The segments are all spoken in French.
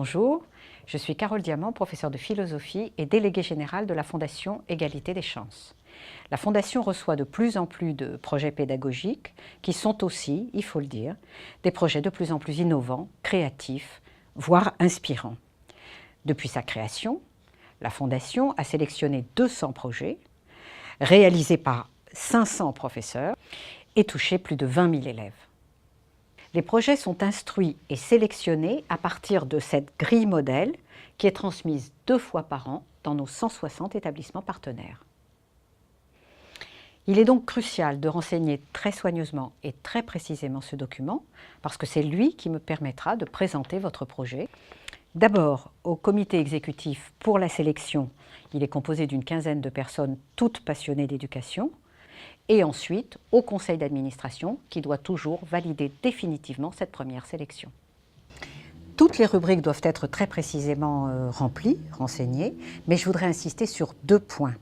Bonjour, je suis Carole Diamant, professeure de philosophie et déléguée générale de la Fondation Égalité des chances. La Fondation reçoit de plus en plus de projets pédagogiques qui sont aussi, il faut le dire, des projets de plus en plus innovants, créatifs, voire inspirants. Depuis sa création, la Fondation a sélectionné 200 projets, réalisés par 500 professeurs et touché plus de 20 000 élèves. Les projets sont instruits et sélectionnés à partir de cette grille modèle qui est transmise 2 fois par an dans nos 160 établissements partenaires. Il est donc crucial de renseigner très soigneusement et très précisément ce document parce que c'est lui qui me permettra de présenter votre projet. D'abord, au comité exécutif pour la sélection, il est composé d'une quinzaine de personnes toutes passionnées d'éducation. Et ensuite au conseil d'administration qui doit toujours valider définitivement cette première sélection. Toutes les rubriques doivent être très précisément remplies, renseignées, mais je voudrais insister sur 2 points.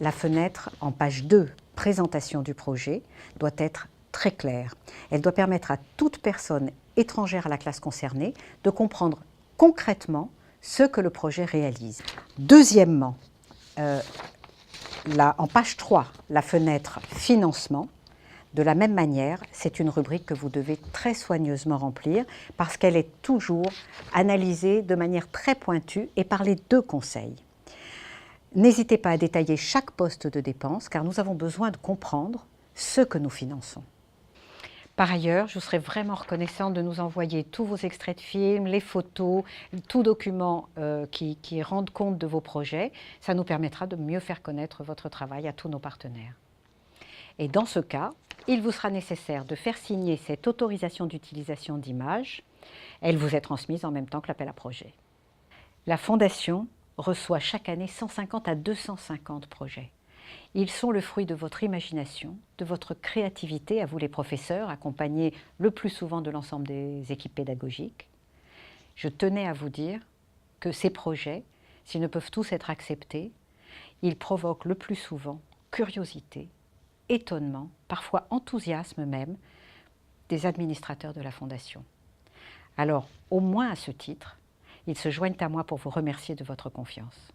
La fenêtre en page 2, présentation du projet, doit être très claire. Elle doit permettre à toute personne étrangère à la classe concernée de comprendre concrètement ce que le projet réalise. Deuxièmement, en page 3, la fenêtre « Financement », de la même manière, c'est une rubrique que vous devez très soigneusement remplir parce qu'elle est toujours analysée de manière très pointue et par les 2 conseils. N'hésitez pas à détailler chaque poste de dépense car nous avons besoin de comprendre ce que nous finançons. Par ailleurs, je vous serais vraiment reconnaissante de nous envoyer tous vos extraits de films, les photos, tout document qui rendent compte de vos projets. Ça nous permettra de mieux faire connaître votre travail à tous nos partenaires. Et dans ce cas, il vous sera nécessaire de faire signer cette autorisation d'utilisation d'images. Elle vous est transmise en même temps que l'appel à projet. La Fondation reçoit chaque année 150 à 250 projets. Ils sont le fruit de votre imagination, de votre créativité, à vous les professeurs, accompagnés le plus souvent de l'ensemble des équipes pédagogiques. Je tenais à vous dire que ces projets, s'ils ne peuvent tous être acceptés, ils provoquent le plus souvent curiosité, étonnement, parfois enthousiasme même, des administrateurs de la Fondation. Alors, au moins à ce titre, ils se joignent à moi pour vous remercier de votre confiance.